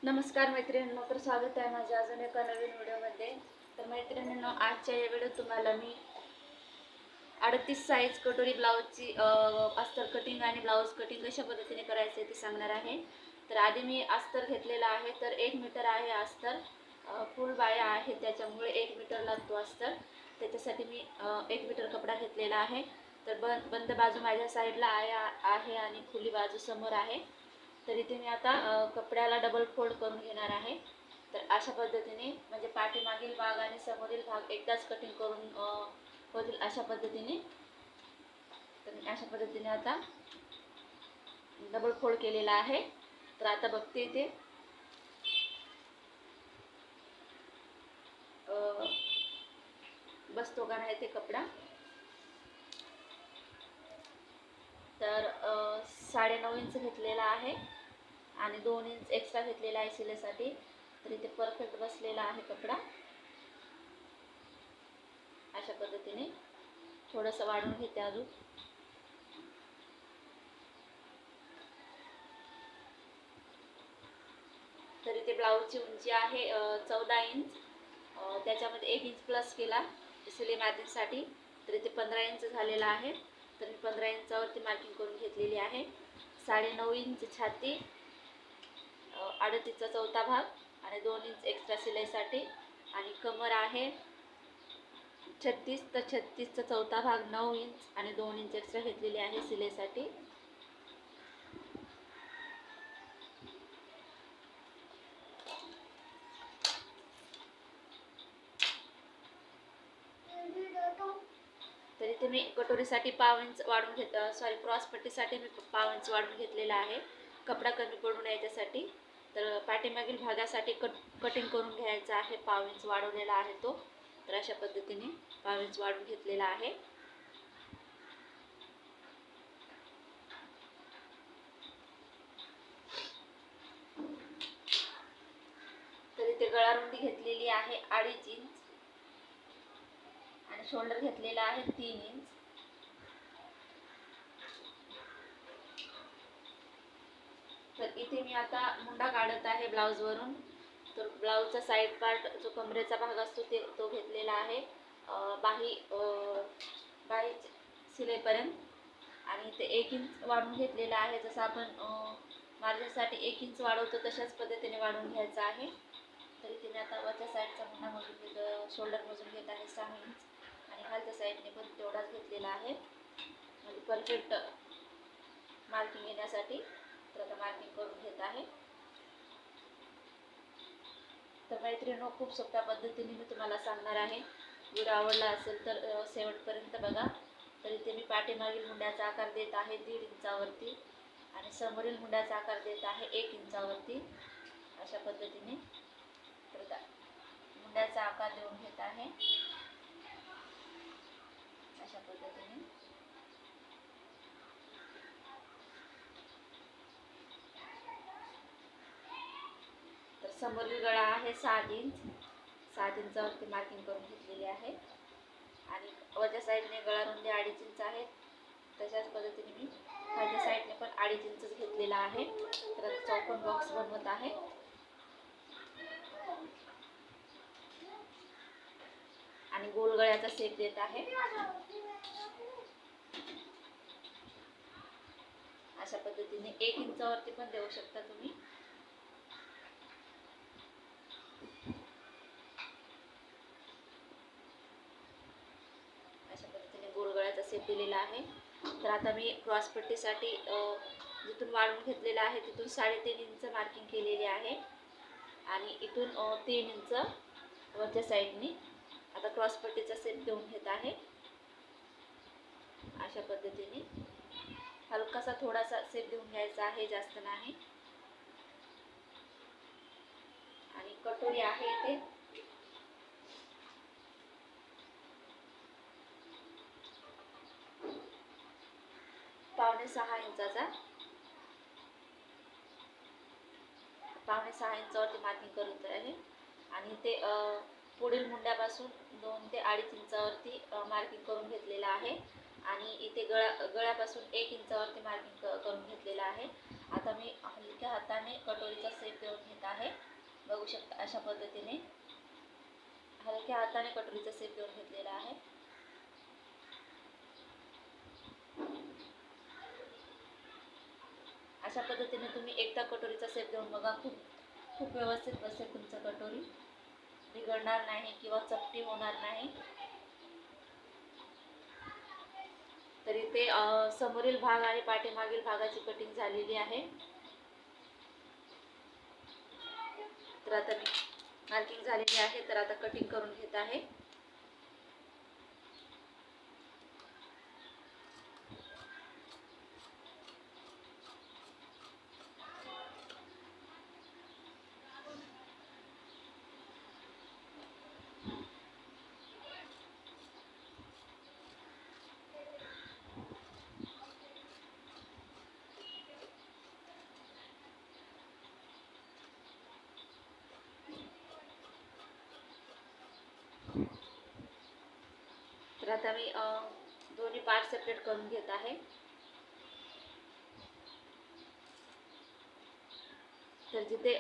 नमस्कार मैत्रिणींनो, तर स्वागत आहे माझ्या अजून एका नवीन व्हिडिओमध्ये. तर मैत्रिणींनो, आजच्या या व्हिडिओत तुम्हाला मी 38 साईज कटोरी ब्लाऊजची अस्तर कटिंग आणि ब्लाऊज कटिंग कशा पद्धतीने करायचे ते सांगणार आहे. तर आधी मी अस्तर घेतलेला आहे. तर 1 मीटर आहे अस्तर. फुल बाया आहे त्याच्यामुळे 1 मीटर लागतो अस्तर. त्याच्यासाठी मी 1 मीटर कपडा घेतलेला आहे. तर बंद बाजू माझ्या साईडला आहे आणि खुली बाजू समोर आहे. तर इथे मी आता कपड्याला डबल फोल्ड करून घेणार आहे. तर अशा पद्धतीने म्हणजे पाठीमागील भाग आणि समोरील भाग एकदाच कटिंग करून होतील अशा पद्धतीने. तर मी अशा पद्धतीने आता डबल फोल्ड केलेला आहे. तर आता बघते इथे बसतो का नाही ते कपडा. तर 9.5 इंच घेतलेला आहे आणि 2 इंच एक्स्ट्रा घेतलेला आहे शिलेसाठी. तर इथे परफेक्ट बसलेला आहे कपडा. अशा पद्धतीने थोडंसं वाढवून घेते अजून. तर इथे ब्लाऊजची उंची आहे 14 इंच. त्याच्यामध्ये 1 इंच प्लस केला शिलाई मार्जिनसाठी. तर इथे 15 इंच झालेला आहे. तर मी 15 इंचावरती मार्किंग करून घेतलेली आहे. 9.5 इंच छाती, 38चा चौथा भाग आणि 2 इंच एक्स्ट्रा शिलाईसाठी. आणि कमर आहे 36, तर 36चा चौथा भाग 9 इंच आणि 2 इंच एक्स्ट्रा घेतलेली आहे शिलाईसाठी. तर इथे मी कटोरीसाठी पाव इंच वाढून क्रॉस पट्टीसाठी मी पाव इंच वाढून घेतलेला आहे, कपडा कमी पडू नये त्यासाठी. तर पाठीमागील भागासाठी कटिंग करून घ्यायचा आहे. पाव इंच वाढवलेला आहे तो. तर अशा पद्धतीने पाव इंच वाढून घेतलेला आहे. तर इथे गळा रुंदी घेतलेली आहे 2.5 इंच आणि शोल्डर घेतलेला आहे 3 इंच. तर इथे मी आता मुंडा काढत आहे ब्लाऊजवरून. तर ब्लाऊजचा साईड पार्ट जो कमरेचा भाग असतो तो घेतलेला आहे बाही शिलेपर्यंत. आणि इथे 1 इंच वाढून घेतलेला आहे. जसं आपण मार्जिनसाठी 1 इंच वाढवतो तशाच पद्धतीने वाढवून घ्यायचा आहे. तर इथे मी आता वरच्या साईडचा मुंडा मोजून शोल्डर मोजून घेत आहे 6 इंच आणि खालच्या साईडने पण तेवढाच घेतलेला आहे म्हणजे परफेक्ट मार्किंग येण्यासाठी. तर आता मार्किंग करून घेत आहे. तर मैत्रिणींनो, खूप सोप्या पद्धतीने मी तुम्हाला सांगणार आहे. व्हिडिओ आवडला असेल तर शेवटपर्यंत बघा. तर इथे मी पाठीमागील मुंड्याचा आकार देत आहे 1.5 इंचावरती आणि समोरील मुंड्याचा आकार देत आहे 1 इंचावरती अशा पद्धतीने. तर मुंड्याचा आकार देऊन घेत आहे अशा पद्धतीने. तर समोरील गळा आहे 7 इंच. 7 इंचावरती मार्किंग करून घेतलेली आहे आणि वरच्या साईडने गळा रुंदी 2.5 इंच आहे. तशाच पद्धतीने मी खालच्या साईडने पण 2.5 इंच घेतलेला आहे. तर चौकोन बॉक्स बनवत आहे. आणि गोल गळ्याचा शेप देत आहे अशा पद्धतीने. 1 इंचावरती पण देऊ शकता तुम्ही. अशा पद्धतीने गोल गळ्याचा शेप दिलेला आहे. तर आता मी क्रॉस पट्टीसाठी जिथून वाढवून घेतलेला आहे तिथून 3.5 इंच मार्किंग केलेली आहे आणि इथून 3 इंच वरच्या साईडनी आता क्रॉस पट्टीचा शेप देऊन घेत आहे अशा पद्धतीने. हलकासा थोडासा शेप देऊन घ्यायचा आहे, जास्त नाही. आणि कटोरी आहे इथे 5.5 इंचाचा. 5.5 इंचावरती मार्किंग करत आहे आणि ते पुढील मुंड्यापासून 2 ते 2.5 इंचावरती मार्किंग करून घेतलेला आहे आणि इथे गळ्यापासून 1 इंचावरती मार्किंग करून घेतलेला आहे. आता मी हलक्या हाताने कटोरीचा शेप देऊन घेत आहे. बघू शकता अशा पद्धतीने हलक्या हाताने कटोरीचा शेप देऊन घेतलेला आहे. अशा पद्धतीने तुम्ही एकदा कटोरीचा शेप देऊन बघा. खूप व्यवस्थित बसेल तुमचं कटोरी, बिघडणार नाही किंवा चपटी होणार नाही. तरी ते समोरील भाग आणि पाठीमागील भागाची कटिंग झालेली आहे. तर आता मी मार्किंग झालेली आहे, तर आता कटिंग करून घेत आहे. तर आता मी दोन्ही पार्ट सेपरेट करून घेत आहे. तर जिथे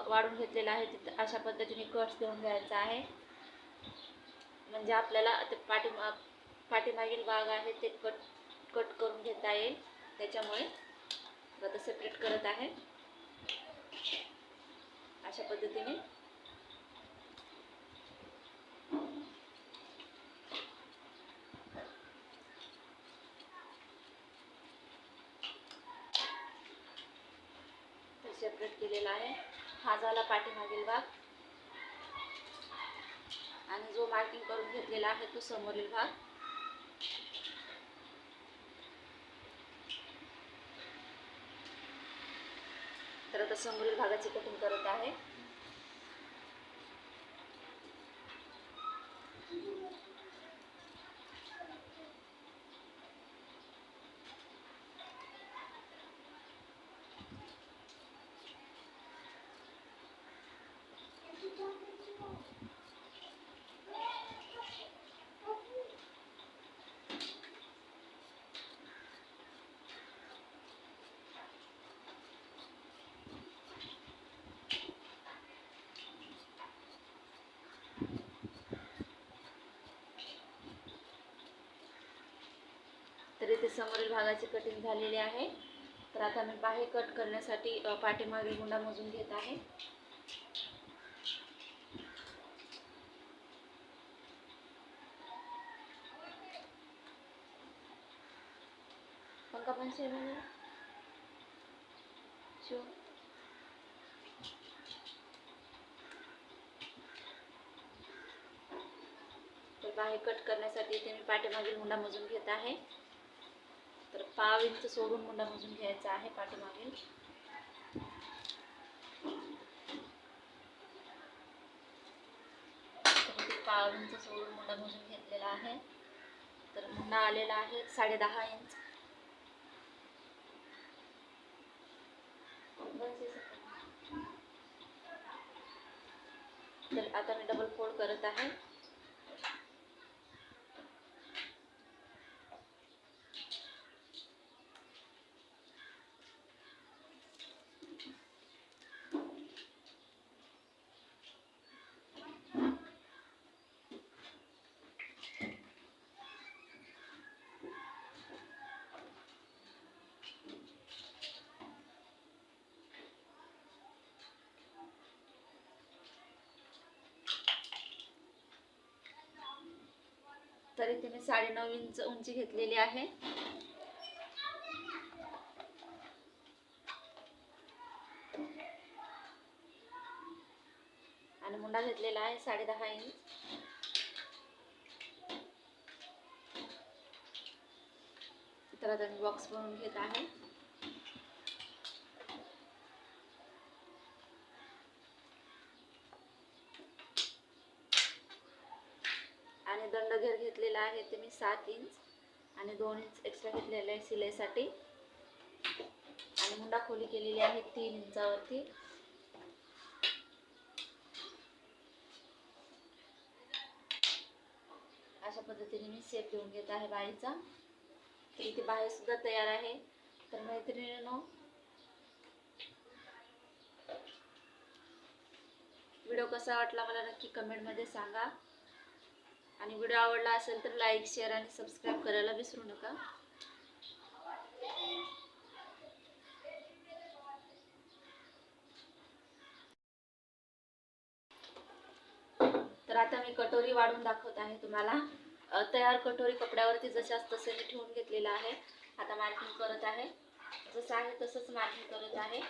वाढून घेतलेला आहे तिथे अशा पद्धतीने कट्स देऊन घ्यायचा आहे. म्हणजे आपल्याला ते पाठीमागील भाग आहे ते कट करून घेता येईल. त्याच्यामुळे आता सेपरेट करत आहे अशा पद्धतीने. सेपरेट केलेला आहे. हा झाला पाठीमागील भाग आणि जो मार्किंग करून घेतलेला आहे तो समोरील भाग. तर आता समोरील भागाची कटिंग करत आहे. तर इथे समोरील भागाची कटिंग झालेली आहे. तर आता मी बाहेर कट करण्यासाठी पाठीमागील गुंडा मोजून घेत आहे. पंखा पण शिव तर बाहेर कट करण्यासाठी इथे मी पाठीमागील मुंडा मोजून घेत आहे. तर 5 इंच सोडून मुंडा मोजून घ्यायचा आहे पाठीमागील. तर 5 इंच सोडून मुंडा मोजून घेतलेला आहे. तर मुंडा आलेला आहे 10.5 इंच. तर आता मी डबल फोल्ड करत आहे. तर इथे मी 9.5 इंच उंची घेतलेली आहे. आणि मुंडा घेतलेला आहे 10.5 इंच. तर आता मी बॉक्स बनवून घेत आहे. आणि दंडघेर घेतलेला आहे ते मी 7 इंच आणि 2 इंच एक्स्ट्रा घेतलेले आहे शिलाईसाठी. आणि मुंडा खोली केलेली आहे 3 इंचावरती. अशा पद्धतीने मी शेप देऊन घेत आहे बाहीचा. इथे बाही सुद्धा तयार आहे. तर मैत्रिणींनो, व्हिडिओ कसा वाटला मला नक्की कमेंटमध्ये सांगा. आणि व्हिडिओ आवडला असेल तर लाईक, शेअर आणि सबस्क्राईब करायला विसरू नका. तर आता मी कटोरी वाढून दाखवत आहे तुम्हाला. तयार कटोरी कपड्यावरती जशाच तसे मी ठेवून घेतलेलं आहे. आता मार्किंग करत आहे. जसं आहे तसंच मार्किंग करत आहे.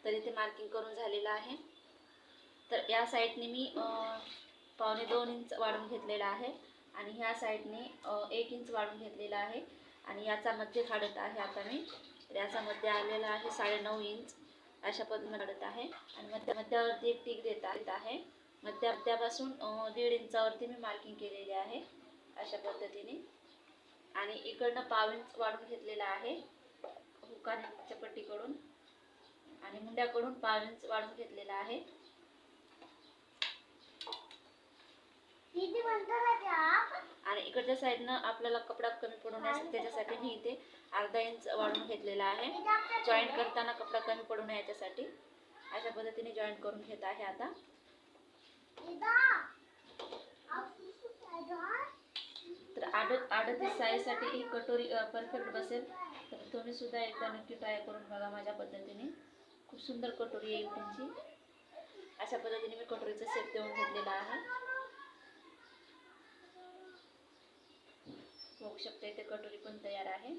तर इथे मार्किंग करून झालेलं आहे. तर या साईडने मी 1.25 इंच वाढून घेतलेला आहे आणि ह्या साईडने 1 इंच वाढून घेतलेला आहे आणि याचा मध्य काढत आहे आता मी. तर याचा मध्य आलेला आहे 9.5 इंच. अशा पद्धतीने काढत आहे आणि मध्यावरती एक टिक देत आहे. मध्यापासून 1.5 इंचावरती मी मार्किंग केलेली आहे अशा पद्धतीने. आणि इकडनं 1/2 इंच वाढून घेतलेला आहे हुकाच्या पट्टीकडून आणि मुंड्याकडून 1/2 इंच वाढून घेतलेला आहे. आणि इकडच्या साईडनं आपल्याला कपडा कमी पडू नये त्याच्यासाठी मी इथे अर्धा इंच वाढून घेतलेला आहे. जॉईंट करताना कपडा कमी पडू नये याच्यासाठी अशा पद्धतीने जॉईंट करून घेत आहे आता. तर 38 साईजसाठी ही कटोरी परफेक्ट बसेल. तर तुम्ही सुद्धा एकदा नक्की ट्राय करून बघा माझ्या पद्धतीने. खूप सुंदर कटोरी येईल तुमची. अशा पद्धतीने मी कटोरीचा शेप देऊन घेतलेला आहे. बघू शकता इथे कटोरी पण तयार आहे.